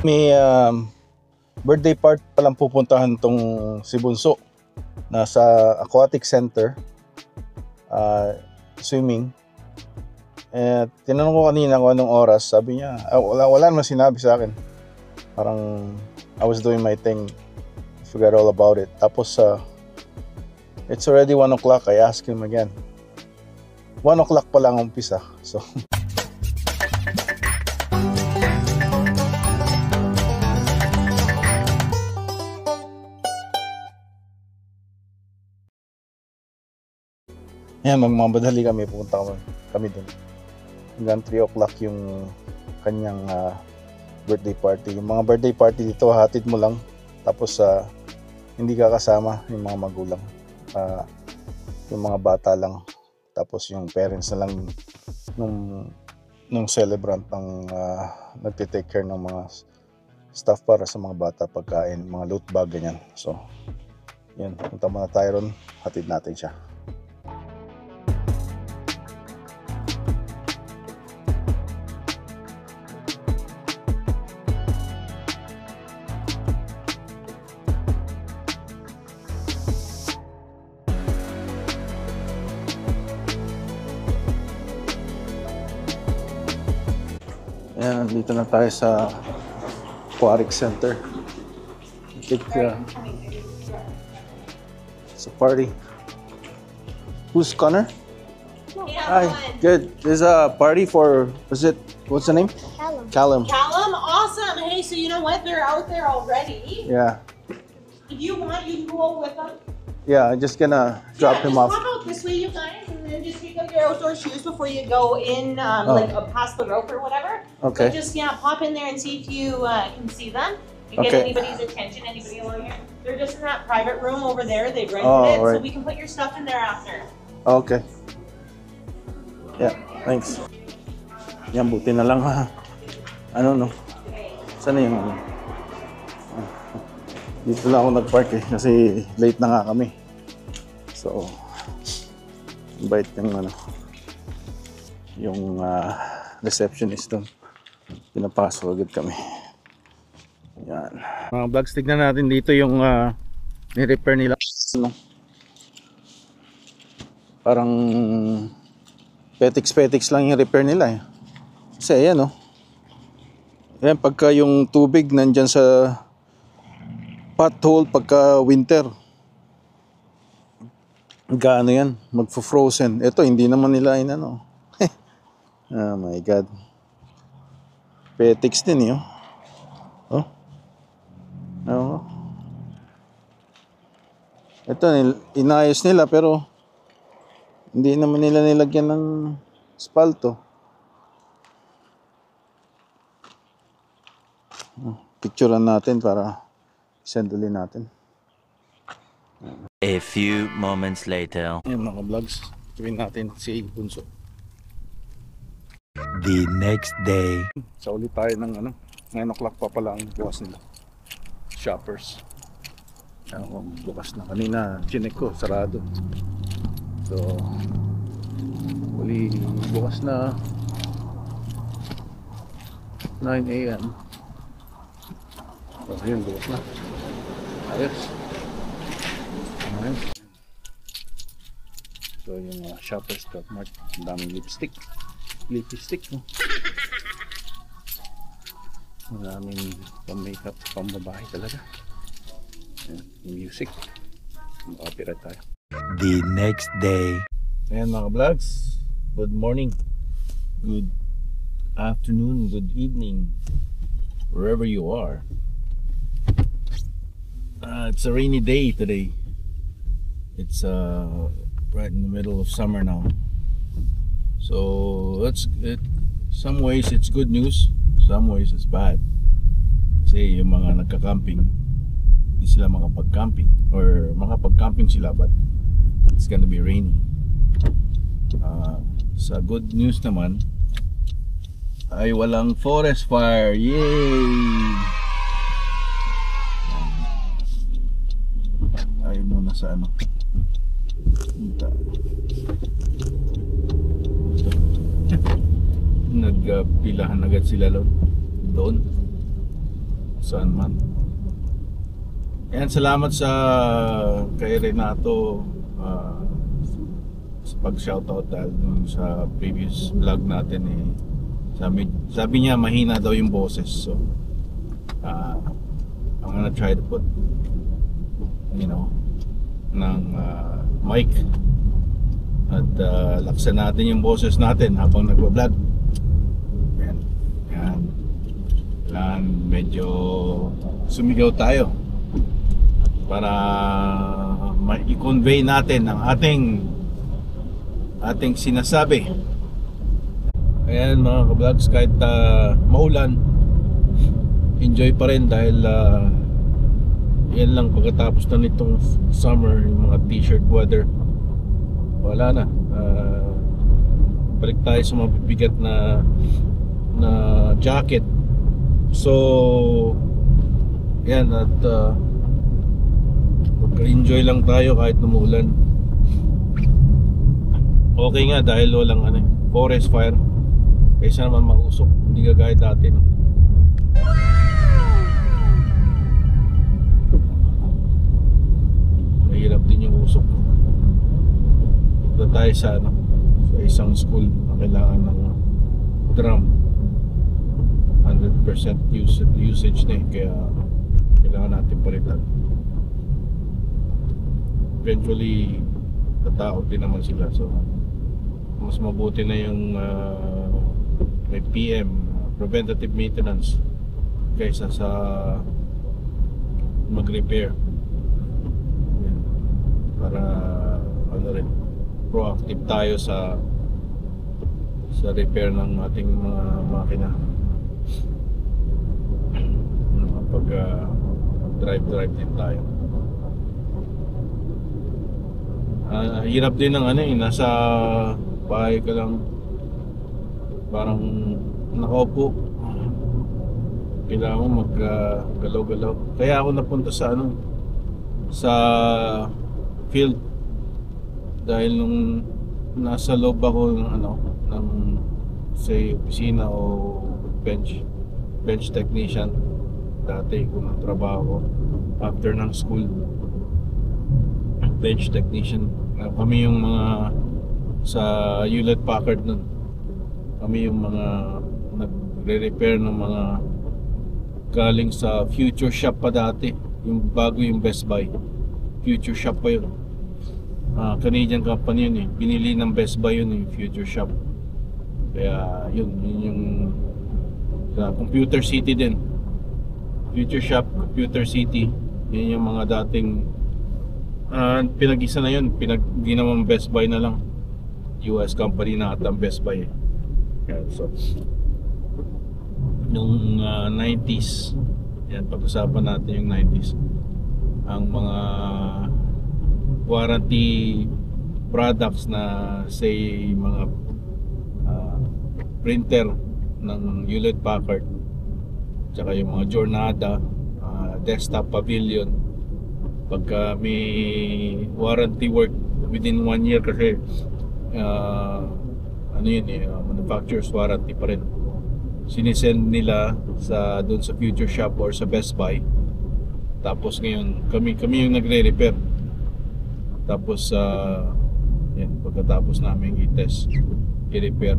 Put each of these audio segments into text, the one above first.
May birthday party palang pupuntahan tong si Bunso. Nasa aquatic center, swimming. Tinanong ko kanina kung anong oras. Sabi niya, wala naman sinabi sa akin. Parang I was doing my thing. I forgot all about it. Tapos it's already 1 o'clock. I asked him again. 1 o'clock pa lang umpisa. So yan, magmamadali kami, pupunta kami dun. Hanggang 3 o'clock yung kanyang birthday party. Yung mga birthday party dito, hatid mo lang. Tapos hindi ka kasama yung mga magulang. Yung mga bata lang. Tapos yung parents na lang nung celebrant ng nagtitake care ng mga stuff para sa mga bata, pagkain, mga loot bag, ganyan. So, yan, punta muna tayo ron, hatid natin siya. Ayan, dito na tayo sa Aquatic Center. It's a party. Who's Connor? Hi, good. There's a party for, what's the name? Callum. Callum, awesome. Hey, so you know what? They're out there already. Yeah. If you want, you can go with them. Yeah, I'm just gonna drop him off. Just pop out this way, you guys, and then just take out your outdoor shoes before you go in, like past the rope or whatever. Okay. So just pop in there and see if you can see them. You get anybody's attention, anybody along here. They're just in that private room over there. They've rented it, right. so we can put your stuff in there after. Okay. Yeah, thanks. Yan, buti na lang ha. Ano no? Sana yung ano? Dito lang ako nag-park kasi late na nga kami. So, invite yung receptionist doon. Pinapasok agad kami. Yan. Mga vlogs, tignan natin dito yung ni-repair nila. Parang petix lang yung repair nila eh. Kasi ayan Ayan, pagka yung tubig nandyan sa pothole pagka winter, gaano yan, magfo-frozen. Ito hindi naman nila inano. Oh my god, petix din yun. Ito inayos nila pero hindi naman nila nilagyan ng spalto. Picturean natin para send ulit natin. A few moments later. Ayan mga vlogs, gawin natin si Bunso. The next day. Sa ulit tayo ng 9 o'clock pa pala ang bukas nila. Shoppers. Bukas na kanina, chinek ko, sarado. So, uli bukas na 9 AM. So, yun, bukas na. Ayos. Ayos. So, yung Shoppers Drug Mart, ang daming lipstick, no? Maraming pang-makeup, pang-babae talaga. Ayan, music. Makapira tayo. The next day. Ayan mga vlogs, good morning, good afternoon, good evening, wherever you are. It's a rainy day today. It's right in the middle of summer now. So some ways it's good news, some ways it's bad. Kasi yung mga nagka-camping, hindi sila makapag-camping, or makapag-camping sila but it's gonna be rainy. Sa good news naman ay walang forest fire. Yay! Ay muna sa nagpilahan agad sila doon. saan man. Yan, salamat sa kay Renato sa pag-shoutout dahil dun sa previous vlog natin eh. Sabi niya mahina daw yung boses, so I'm gonna try to put ng mic at laksan natin yung boses natin habang nagbablog. Yan, medyo sumigaw tayo para ma-convey natin ang ating sinasabi. Ayan mga ka-vlogs, kahit maulan, enjoy pa rin dahil yan lang pagkatapos na nitong summer, yung mga t-shirt weather. Wala na. Balik tayo sa mga bibigat na jacket. So yan, at mag-enjoy lang tayo kahit umuulan. Okay nga dahil walang forest fire, kaysa naman mausok, hindi kagaya dati, no? Mahirap din yung usok. Punta tayo sa isang school na kailangan ng drum, 100% usage na kaya kailangan natin palitan. Eventually tataog din naman sila, so mas mabuti na yung may PM, preventative maintenance, kaysa sa mag-repair. Yan. Para rin proactive tayo sa repair ng ating mga makina. Pag drive din tayo. Hirap din ng nasa bahay ka lang, parang nakaupo, kailangan mo mag-galaw-galaw. Kaya ako napunta sa sa field dahil nung nasa loob ako ng say opisina o bench technician dati kung trabaho after ng school, bench technician. Kami yung mga sa Hewlett Packard nun, kami yung mga nagre-repair ng mga galing sa Future Shop pa dati, yung bago yung Best Buy. Future Shop pa yun, Canadian company yun binili ng Best Buy yun, yung Future Shop. Kaya yun yung sa Computer City din, Future Shop, Computer City, yun yung mga dating pinag-isa na yun, ginawang Best Buy na lang. US company na at ang Best Buy. So nung 90s, yan, pag-usapan natin yung 90s, ang mga warranty products na say mga printer ng Hewlett Packard, tsaka yung mga Jornada, desktop pavilion, pagka may warranty work within 1 year, kasi manufacturer's warranty pa rin, sinisend nila doon sa Future Shop or sa Best Buy. Tapos ngayon kami yung nagre-repair. Tapos yan, pagkatapos namin i-test, i-repair,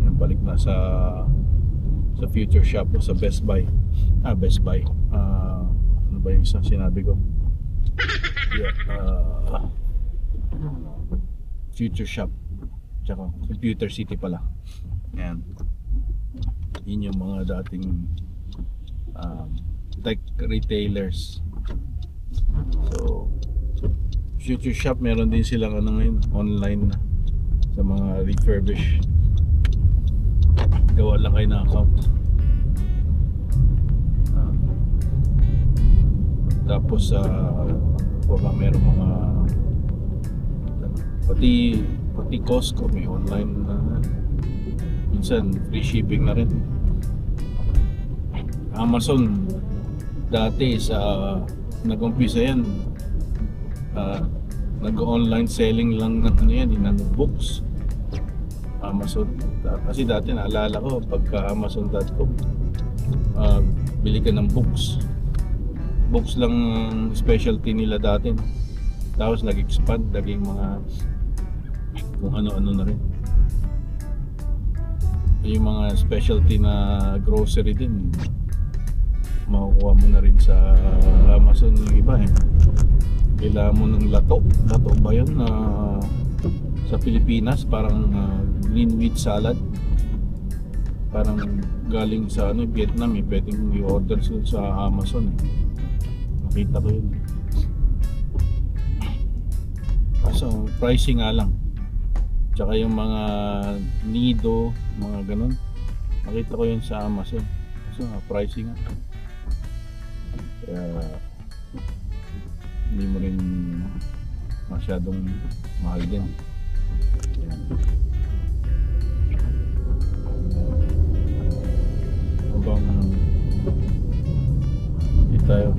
yan, balik na sa Future Shop o sa Best Buy. Best Buy, ano ba yung isa sinabi ko? Future Shop tsaka Computer City pala. Yan, yun yung mga dating tech retailers. So Future Shop, meron din silang ngayon online na sa mga refurbish. Gawa lang kayo ng account. Tapos meron mga pati Costco may online na, minsan free shipping na rin. Amazon dati nag-umpisa yan, nag-online selling lang ng books. Amazon kasi dati naalala ko pagka Amazon.com bili ka ng books. Books lang ang specialty nila dati. Tapos nag-expand, naging mga kung ano-ano na rin. Yung mga specialty na grocery din, makukuha mo na rin sa Amazon yung iba eh. Kailangan mo ng lato ba yun na sa Pilipinas parang green wheat salad, parang galing sa Vietnam eh, pwedeng i-order sa Amazon eh. Nakita ko yun. Kaso pricing nga lang, tsaka yung mga nido, mga ganun, nakita ko yun sa Amazon. Kaso pricing nga, kaya hindi mo rin masyadong mahal din. Ayan. Habang hindi tayo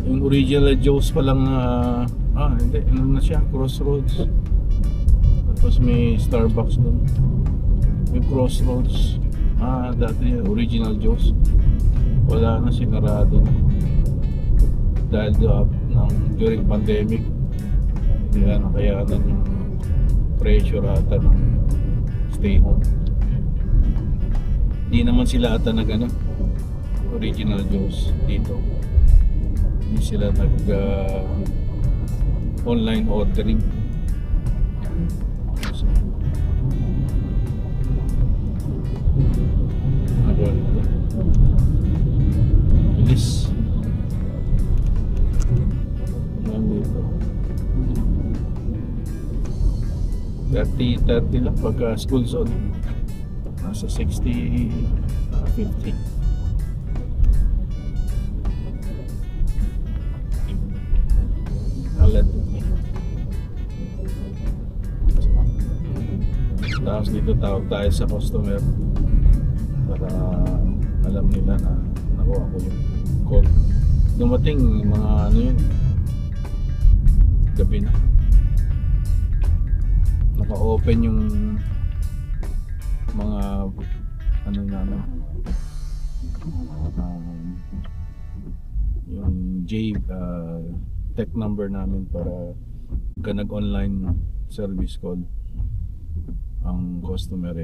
yung original Joe's pa lang hindi, ano na siya, Crossroads. Tapos may Starbucks doon, may Crossroads. Dati original Joe's wala na, sinarado na dahil during pandemic. Hindi na nakayanan yung pressure ata ng stay home. Hindi naman sila ata nag original Joe's dito. Hindi sila nag online ordering. So, bilis. Nandito 30 lang pagka school zone. Nasa 60, 50. Alad. Tapos dito tawag tayo sa customer para alam nila na nakuha ko yung call. Dumating mga yun, gabi na. Naka-open yung mga namin, yung tech number namin para pagka nag-online service call ang customer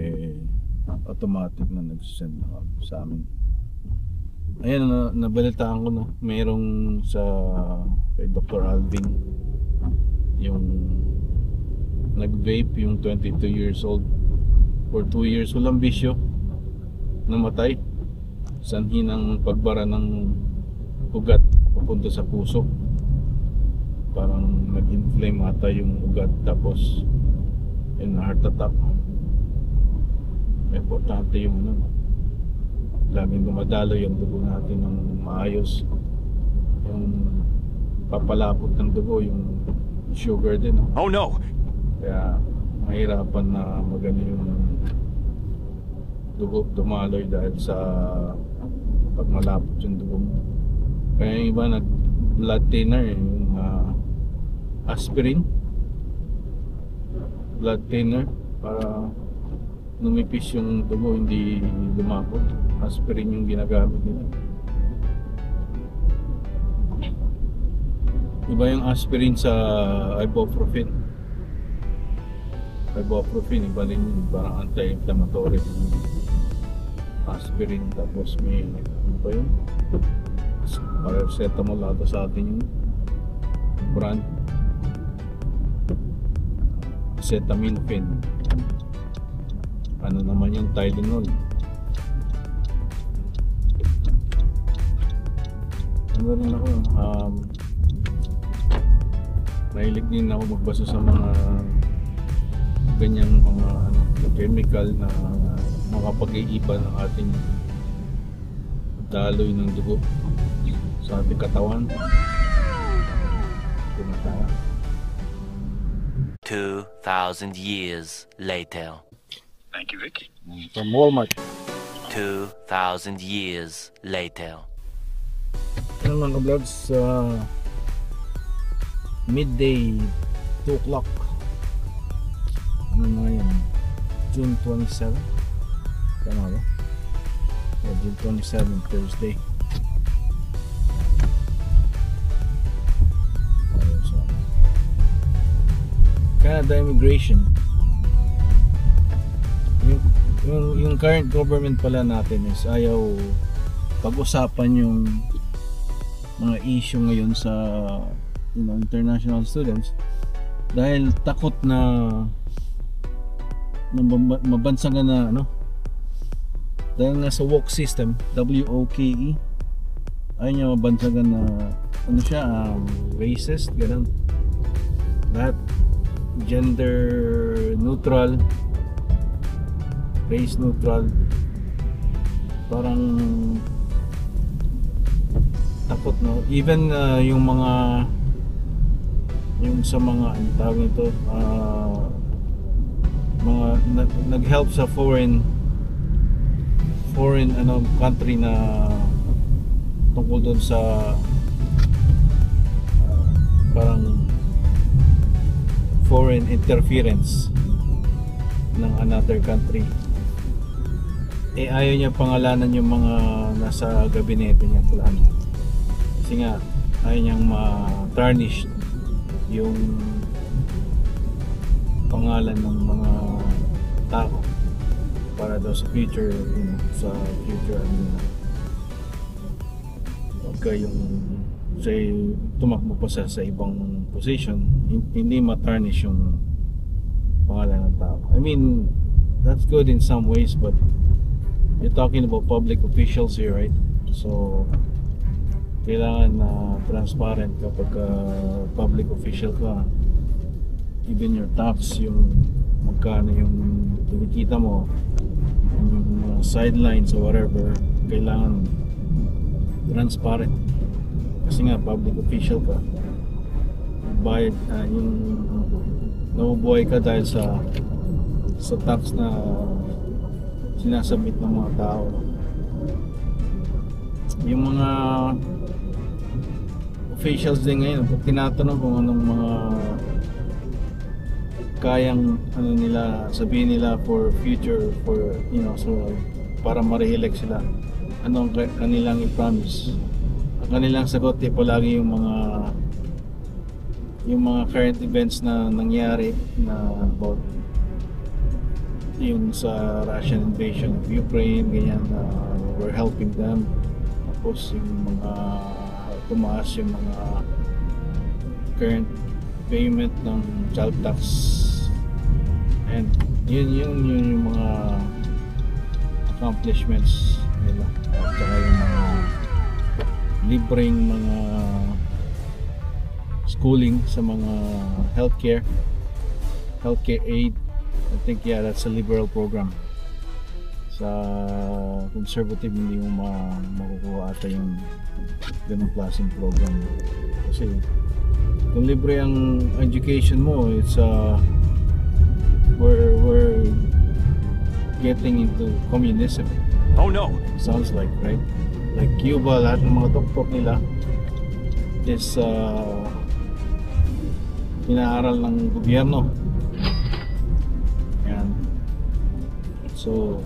automatic na nag-send sa amin. Ayan, nabalitaan ko na mayroong sa kay Dr. Alvin yung nag-vape, yung 22 years old, for 2 years walang bisyo, namatay sanhi ng pagbara ng ugat papunta sa puso. Parang nag-inflame ata yung ugat, tapos yung heart attack. Importante yung laging dumadalo yung dugo natin ng maayos, yung papalapot ng dugo, yung sugar din. Oh no! Kaya mahirapan na magano yung dugo dumaloy dahil sa pag malapot yung dugo mo. Kaya yung iba nag blood thinner, yung aspirin, blood thinner para numipis yung dugo, hindi lumapot. Aspirin yung ginagamit nila. Iba yung aspirin sa ibuprofen. Ibuprofen, iba rin yun, parang anti-inflammatory aspirin. Tapos may ano pa yun, paracetamol ata sa atin yung brand, acetaminophen. Ano naman yung Tylenol. Ano rin ako, mahilig din ako magbasa sa mga ganyang mga chemical na makapag-iiba ng ating daloy ng dugo sa ating katawan. 2,000 years later. Thank you, Vicky. From Walmart. 2,000 years later. Ano mga vlogs, midday, 2 o'clock. Ano na yan? June 27? Tama ba? June 27, Thursday. So, Canada Immigration. Yung current government pala natin is ayaw pag-usapan yung mga issue ngayon sa international students dahil takot na mabansagan na dahil nga sa woke system, WOKE, ayaw niya mabansagan na racist, ganun. Lahat gender neutral, race neutral, parang takot, no? Even yung sa mga tawag nito, mga nag-help sa foreign country na tungkol doon sa parang foreign interference ng another country. Ayaw niya pangalanan yung mga nasa gabinete niya plan. Kasi nga ayaw niyang ma-tarnish yung pangalan ng mga tao para daw sa future, pagka yung say tumakbo pa sa ibang position, hindi ma-tarnish yung pangalan ng tao. I mean, that's good in some ways, but you're talking about public officials here, right? So kailangan na transparent kapag public official ka. Even your tax, yung magkano yung kinikita mo, yung sidelines or whatever, kailangan transparent. Kasi nga public official ka, bayad yung nabubuhay ka dahil sa tax na sinasubmit ng mga tao. Yung mga officials din ngayon, pag tinatanong kung anong mga kayang nila sabihin nila for future, for so para ma-re-elect sila, anong kanilang i-promise, ang kanilang sagot palagi yung mga current events na nangyari na about yung sa Russian invasion of Ukraine, ganyan, we're helping them. Tapos yung mga tumaas yung mga current payment ng child tax, and yun yung mga accomplishments nila, at saka yung mga libreng mga schooling sa mga healthcare aid. I think that's a liberal program. Sa conservative hindi mo makukuha ata yung ganung klaseng program, kasi kung libre ang education mo, it's we're getting into communism. Oh no! Sounds like, right? Like Cuba, lahat ng mga doktor nila is inaaral ng gobyerno. Yan. So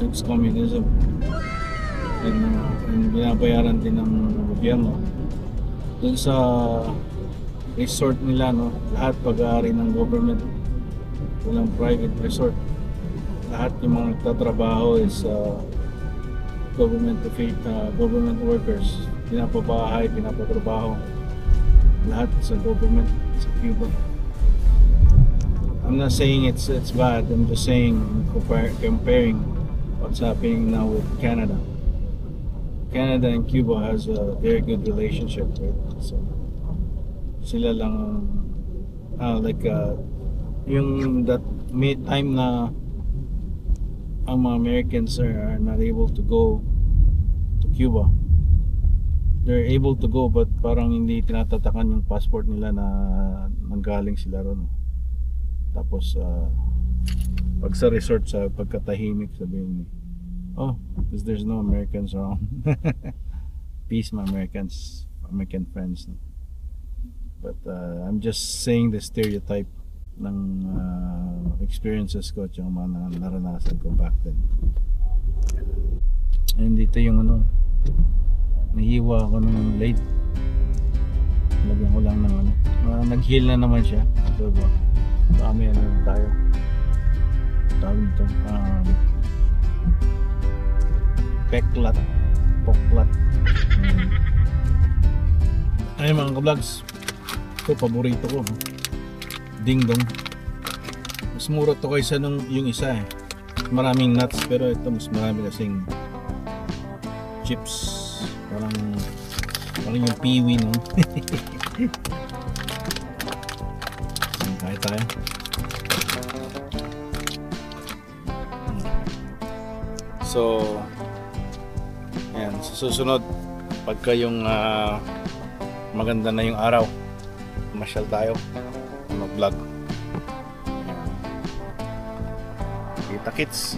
it's communism, and binabayaran din ng gobyerno. Dun sa resort nila, lahat pag-aari ng government, walang private resort. Lahat yung mga nagtatrabaho is government workers, pinapabahay, pinapatrabaho, lahat sa government sa Cuba. I'm not saying it's bad, I'm just saying comparing what's happening now with Canada. Canada and Cuba has a very good relationship, right? So sila lang yung that may time na ang mga Americans are not able to go to Cuba. They're able to go, but parang hindi tinatatakan yung passport nila na nanggaling sila ron. Tapos pag sa resort, sa pagkatahimik, sabihin, oh, because there's no Americans around. Peace, my American friends. But I'm just saying the stereotype ng experiences ko at yung mga naranasan ko back then. Ayun dito yung ano, nahiwa ako ng late. Lagyan ko lang ng ano, nag-heal na naman siya. So ba, dami ano tayo. Tawag nito, peklat, poklat. Ayun mga ka-vlogs, ito paborito ko, ding dong. Mas mura to kaysa nung yung isa eh. Maraming nuts pero ito mas marami kasing chips. Parang yung piwi no. Kaya tayo. So ayan, sa susunod pagka yung maganda na yung araw, masyal tayo, mag-vlog. Kita kits.